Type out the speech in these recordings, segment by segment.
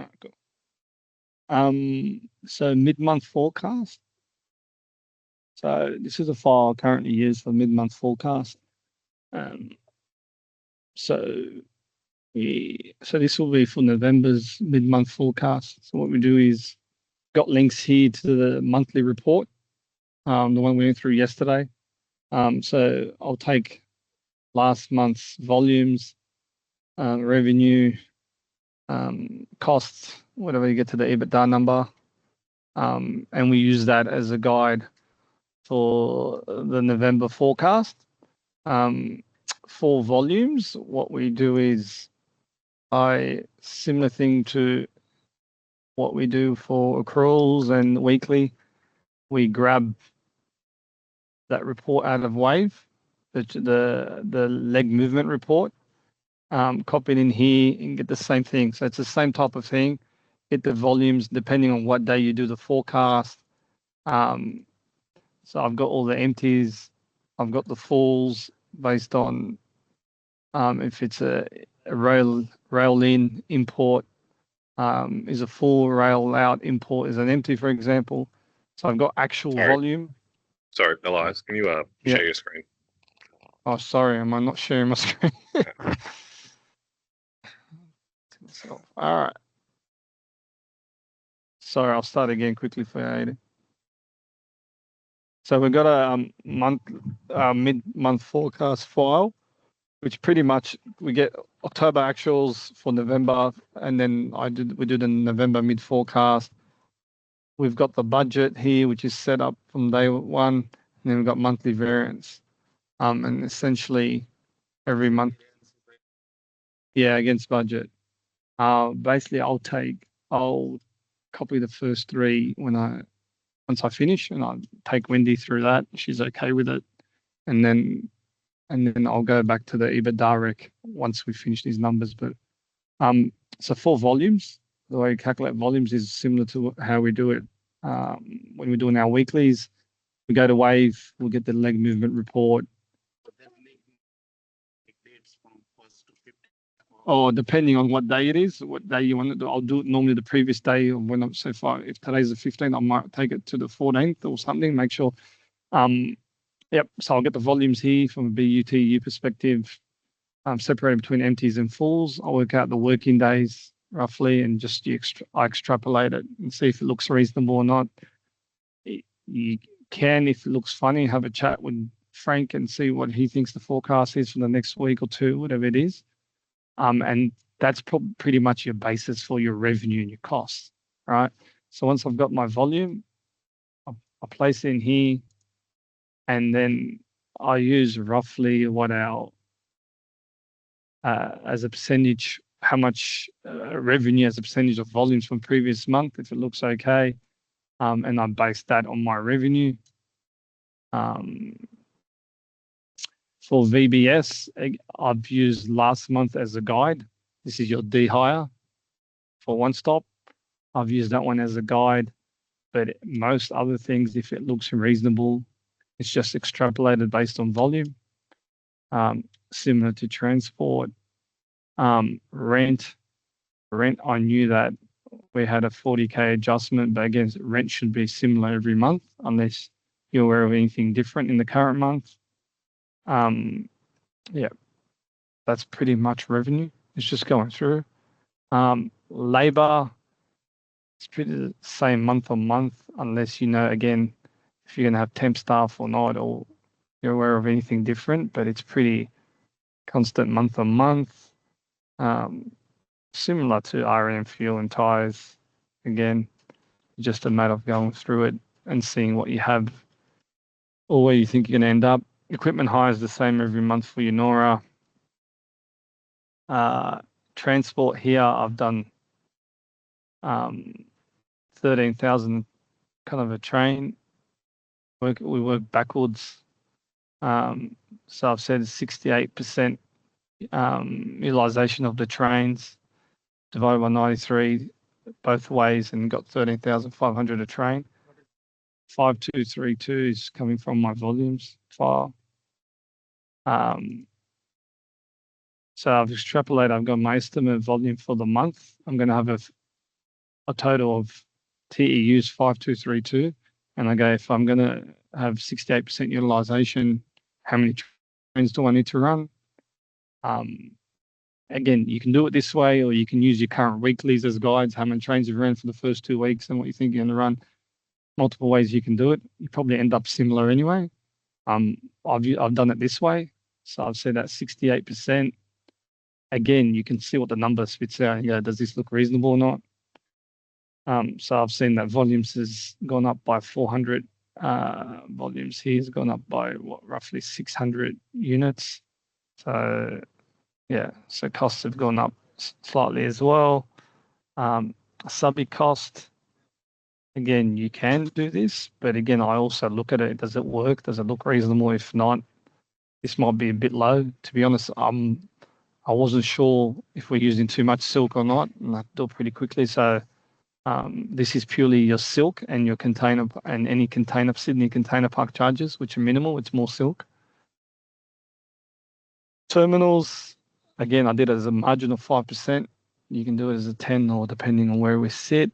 All right, cool. So mid-month forecast. So this is a file currently used for mid-month forecast. Um, so so this will be for November's mid-month forecast. So what we do is got links here to the monthly report, the one we went through yesterday. So I'll take last month's volumes, revenue, costs, whatever you get to the EBITDA number, and we use that as a guide for the November forecast. For volumes, what we do is similar thing to what we do for accruals and weekly. We grab that report out of Wave, the leg movement report, copy it in here and get the same thing. So it's the same type of thing. Get the volumes depending on what day you do the forecast. So I've got all the empties. I've got the fulls based on if it's a rail in import is a full, rail out import is an empty, for example. So I've got actual volume. Sorry, Elias, can you share your screen? Oh, sorry, am I not sharing my screen? All right. Sorry, I'll start again quickly for you. So we've got a mid-month forecast file, which pretty much we get October actuals for November, and then we do the November mid forecast. We've got the budget here, which is set up from day one, and then we've got monthly variance, and essentially every month, against budget. Basically, I'll copy the first three once I finish, and I'll take Wendy through that. She's okay with it, and then I'll go back to the EBITDA rec once we finish these numbers. But so for volumes, the way you calculate volumes is similar to how we do it when we're doing our weeklies. We go to Wave, we'll get the leg movement report. Or depending on what day it is, what day you want to do. I'll do it normally the previous day of when if today's the 15th, I might take it to the 14th or something, make sure. Yep, so I'll get the volumes here from a BUTU perspective, separated between empties and fulls. I'll work out the working days roughly and just I extrapolate it and see if it looks reasonable or not. You can, if it looks funny, have a chat with Frank and see what he thinks the forecast is for the next week or two, whatever it is. And that's pretty much your basis for your revenue and your costs, right? So once I've got my volume, I'll place it in here, and then I use roughly what our as a percentage, how much revenue as a percentage of volumes from previous month, if it looks okay, and I base that on my revenue. For VBS, I've used last month as a guide. This is your D hire for one stop. I've used that one as a guide, but most other things, if it looks reasonable, it's just extrapolated based on volume. Similar to transport. Rent, I knew that we had a 40K adjustment, but again, rent should be similar every month unless you're aware of anything different in the current month. That's pretty much revenue. It's just going through. Labor, it's pretty the same month on month, unless you know, again, if you're going to have temp staff or not, or you're aware of anything different, but it's pretty constant month on month. Similar to R&M fuel and tires. Again, just a matter of going through it and seeing what you have or where you think you're going to end up. Equipment hire is the same every month for Yennora. Transport here, I've done 13,000 kind of a train. We work backwards. So I've said 68% utilization of the trains divided by 93 both ways and got 13,500 a train. 5232 is coming from my volumes file. So I've extrapolated, I've got my estimate volume for the month. I'm going to have a total of TEUs 5232, and I go, if I'm going to have 68% utilization, how many trains do I need to run? Again, you can do it this way, or you can use your current weeklies as guides, how many trains you've ran for the first 2 weeks and what you think you're going to run. Multiple ways you can do it. You probably end up similar anyway. I've done it this way. So I've said that 68%. Again, you can see what the number spits out and go, does this look reasonable or not? So I've seen that volumes has gone up by 400. Volumes here has gone up by roughly 600 units. So yeah, so costs have gone up slightly as well. Subby cost, again, you can do this, but again, I also look at it. Does it work? Does it look reasonable? If not, this might be a bit low. To be honest, I wasn't sure if we're using too much silk or not, and I do it pretty quickly. So this is purely your silk and your container and any container, Sydney container park charges, which are minimal. It's more silk. Terminals, again, I did it as a margin of 5%. You can do it as a 10 or depending on where we sit.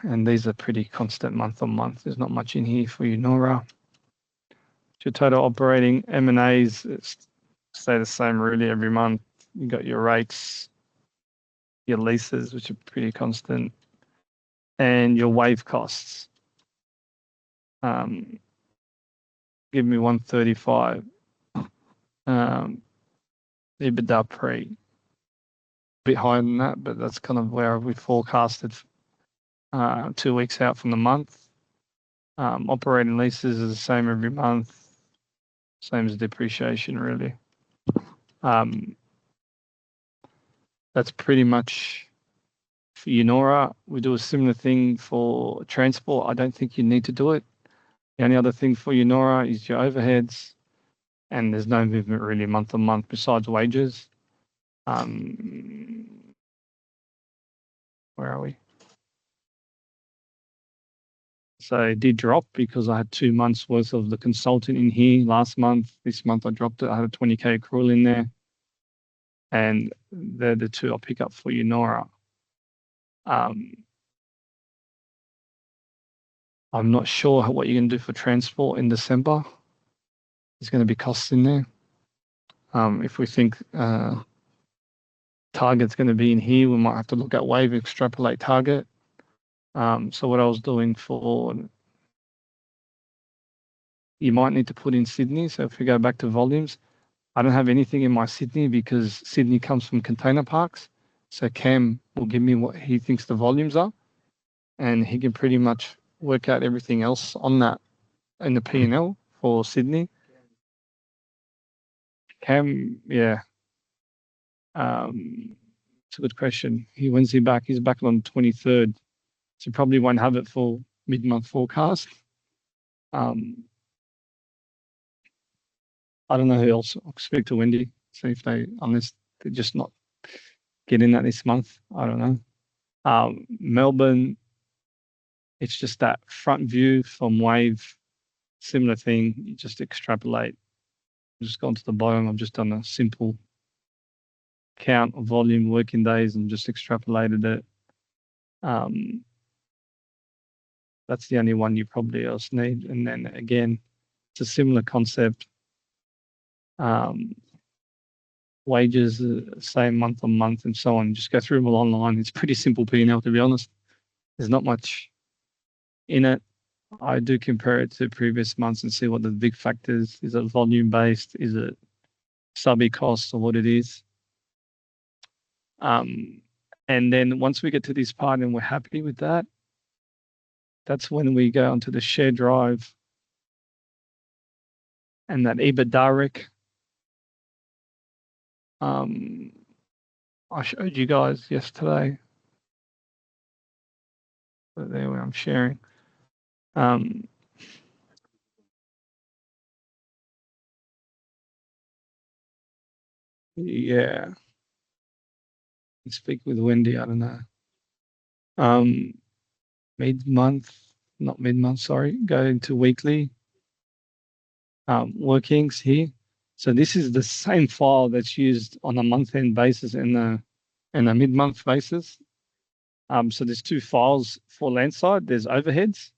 And these are pretty constant month on month. There's not much in here for Yennora. Your total operating M&As stay the same really every month. You got your rates, your leases, which are pretty constant, and your wave costs. Give me 135. EBITDA pre. A bit higher than that, but that's kind of where we forecasted 2 weeks out from the month. Operating leases are the same every month, same as depreciation really. That's pretty much for Yennora. We do a similar thing for transport. I don't think you need to do it. The only other thing for Yennora is your overheads, and there's no movement really month on month besides wages. Where are we? So it did drop because I had 2 months worth of the consultant in here last month. This month I dropped it. I had a 20K accrual in there. And they're the two I'll pick up for Yennora. I'm not sure what you're going to do for transport in December. There's going to be costs in there. If we think target's going to be in here, we might have to look at wave, extrapolate target. So what I was doing for, you might need to put in Sydney. So if we go back to volumes, I don't have anything in my Sydney because Sydney comes from container parks. So Cam will give me what he thinks the volumes are, and he can pretty much work out everything else on that in the P&L for Sydney. Cam, yeah. It's a good question. When's he back? He's back on the 23rd. So probably won't have it for mid-month forecast. I don't know who else. I'll speak to Wendy, see if unless they're just not getting that this month. I don't know. Melbourne, it's just that front view from Wave, similar thing. You just extrapolate. I've just gone to the bottom. I've just done a simple count of volume working days and just extrapolated it. That's the only one you probably else need. And then again, it's a similar concept. Wages same month on month and so on. Just go through them all online. It's pretty simple P&L, to be honest. There's not much in it. I do compare it to previous months and see what the big factors. Is it volume based? Is it subby costs or what it is? And then once we get to this part and we're happy with that, that's when we go onto the share drive and that EBITDA rec. I showed you guys yesterday. But there I'm sharing. Yeah. Speak with Wendy, I don't know. Not mid-month, sorry, go into weekly workings here. So this is the same file that's used on a month-end basis and a mid-month basis. So there's two files for landside. There's overheads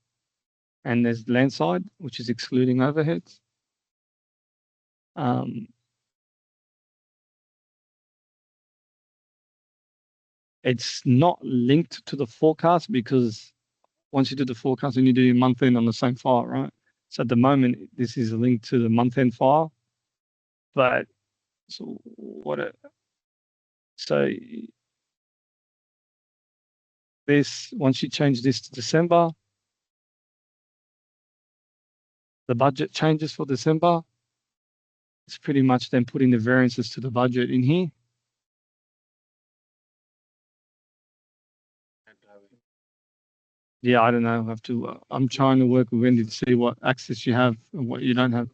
and there's landside, which is excluding overheads. It's not linked to the forecast because once you do the forecast, then you do your month end on the same file, right? So at the moment, this is linked to the month end file. But so this, once you change this to December, the budget changes for December. It's pretty much then putting the variances to the budget in here. Yeah, I don't know. I have to. I'm trying to work with Wendy to see what access you have and what you don't have.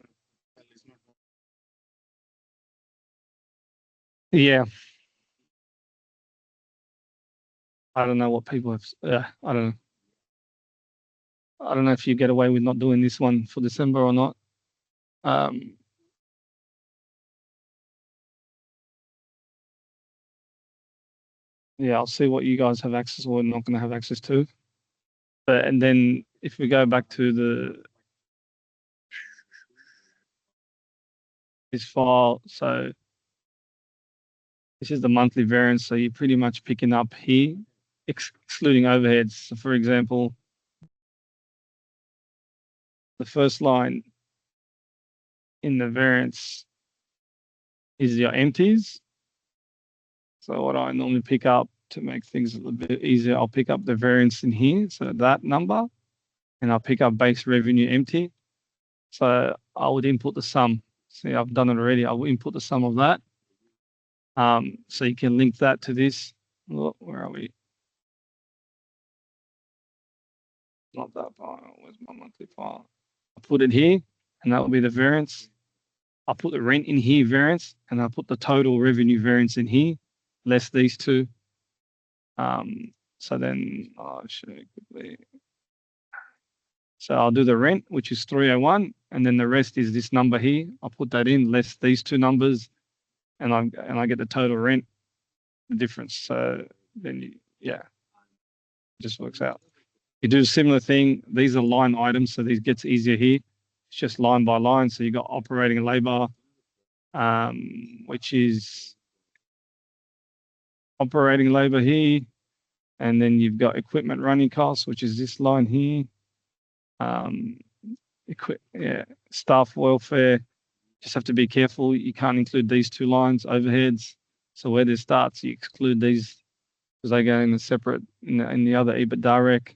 Yeah, I don't know what people have. Yeah, I don't know. I don't know if you get away with not doing this one for December or not. Yeah, I'll see what you guys have access or not going to have access to. But and then if we go back to this file, so this is the monthly variance. So you're pretty much picking up here, excluding overheads. So for example, the first line in the variance is your empties. So what I normally pick up to make things a little bit easier, I'll pick up the variance in here, so that number, and I'll pick up base revenue empty. So I would input the sum. See, I've done it already. I will input the sum of that. So you can link that to this. Oh, where are we? Not that file. Where's my monthly file? I'll put it here, and that will be the variance. I'll put the rent in here, variance, and I'll put the total revenue variance in here, less these two. So then I'll show you quickly. So I'll do the rent, which is 301, and then the rest is this number here. I'll put that in, less these two numbers, and I get the total rent, the difference. So then yeah, it just works out. You do a similar thing. These are line items, so these gets easier here. It's just line by line. So you got operating labor, which is operating labor here, and then you've got equipment running costs, which is this line here. Staff welfare. Just have to be careful. You can't include these two lines, overheads. So where this starts, you exclude these because they go in a separate in the other EBITDA rec.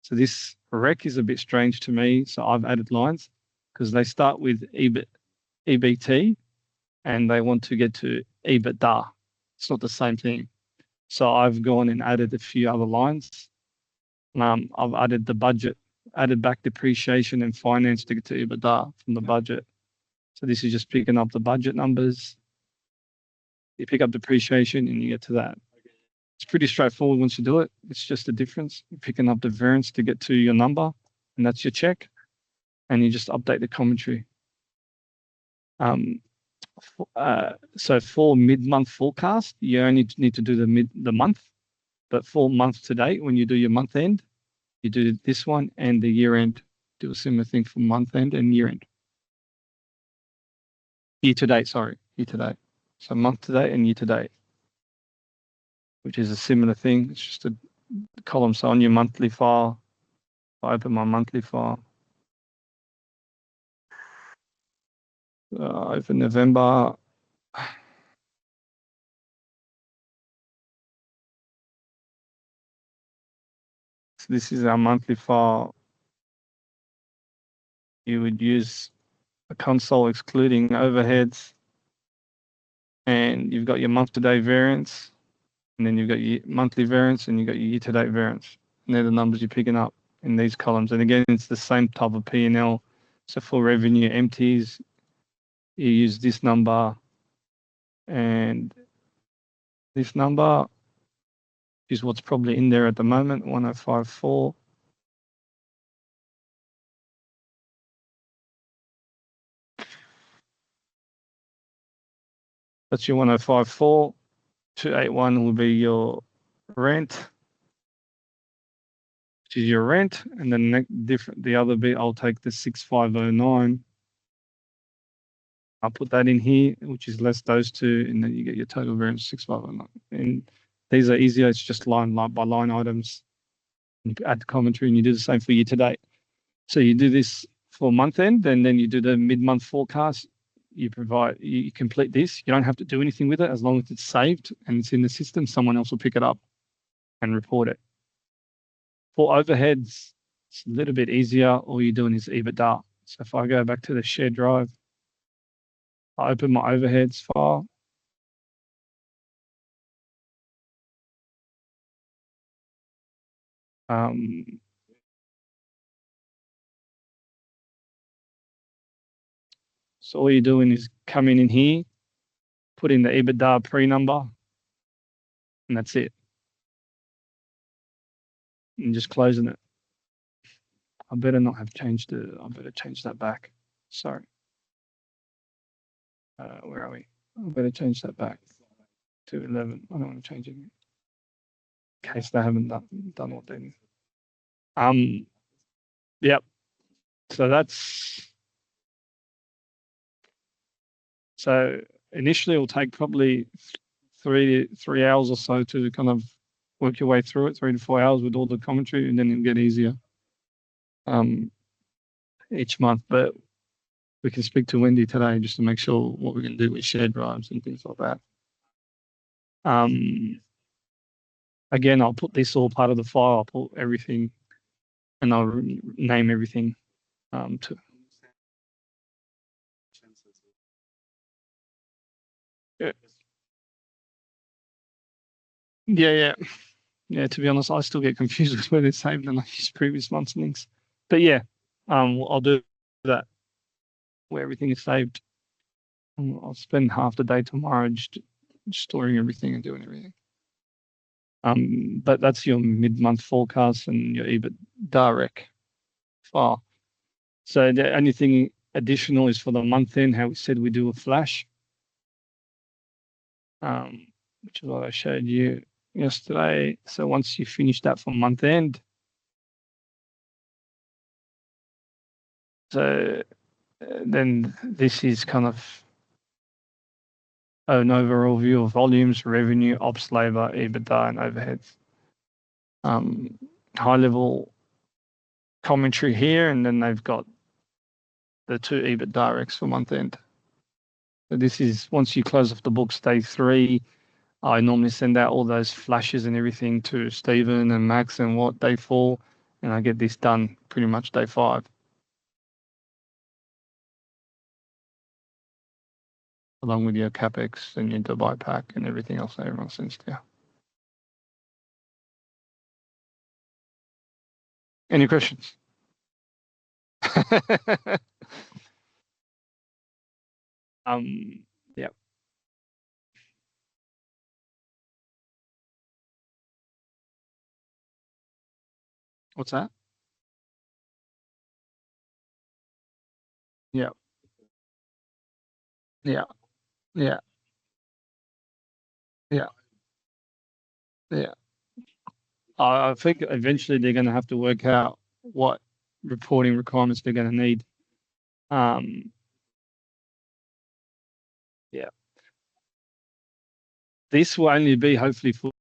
So this rec is a bit strange to me. So I've added lines because they start with EBT and they want to get to EBITDA. It's not the same thing. So I've gone and added a few other lines. I've added the budget, added back depreciation and finance to get to EBITDA from the budget. So this is just picking up the budget numbers. You pick up depreciation and you get to that. It's pretty straightforward once you do it. It's just a difference. You're picking up the variance to get to your number, and that's your check. And you just update the commentary. So for mid-month forecast, you only need to do the month. But for month to date, when you do your month end, you do this one and the year end. Do a similar thing for month end and year end. Year to date, sorry, year to date. So month to date and year to date, which is a similar thing. It's just a column. So on your monthly file, I open my monthly file. Open November. So this is our monthly file. You would use a console excluding overheads, and you've got your month to date variance, and then you've got your monthly variance, and you've got your year to date variance. And they're the numbers you're picking up in these columns. And again, it's the same type of P&L. So for revenue empties, you use this number and this number is what's probably in there at the moment, 1054. That's your 1054. 281 will be your rent. which is your rent, and then the other bit, I'll take the 6509. I'll put that in here, which is less those two, and then you get your total variance 6509. And these are easier. It's just line by line items. You add the commentary, and you do the same for year to date. So you do this for month end, and then you do the mid-month forecast. You complete this. You don't have to do anything with it as long as it's saved and it's in the system. Someone else will pick it up and report it. For overheads, it's a little bit easier. All you're doing is EBITDA. So if I go back to the shared drive, I open my overheads file. So all you're doing is coming in here, put in the EBITDA pre-number, and that's it. And just closing it. I better not have changed it. I better change that back. Sorry. Where are we? I better change that back to 11. I don't want to change it in case they haven't done what they need. Yep. So initially it'll take probably three hours or so to kind of work your way through it, 3 to 4 hours with all the commentary, and then it'll get easier each month. But we can speak to Wendy today just to make sure what we can do with shared drives and things like that. Again, I'll put this all part of the file. I'll put everything, and I'll name everything. Yeah. To be honest, I still get confused with where they're saved and I use previous month's links. But yeah, I'll do that where everything is saved. I'll spend half the day tomorrow just storing everything and doing everything. But that's your mid-month forecast and your EBITDA rec file. So the only thing additional is for the month end, how we said we do a flash, which is what I showed you yesterday. So once you finish that for month end, so then this is kind of an overall view of volumes, revenue, ops, labor, EBITDA, and overheads. High level commentary here, and then they've got the 2 EBITDA recs for month end. So this is once you close off the books, day 3. I normally send out all those flashes and everything to Stephen and Max and day 4, and I get this done pretty much day 5. Along with your CapEx and your Dubai pack and everything else that everyone sends to you. Any questions? Yeah. What's that? Yeah. Yeah. Yeah. Yeah. Yeah. I think eventually they're going to have to work out what reporting requirements they're going to need. Yeah. This will only be hopefully for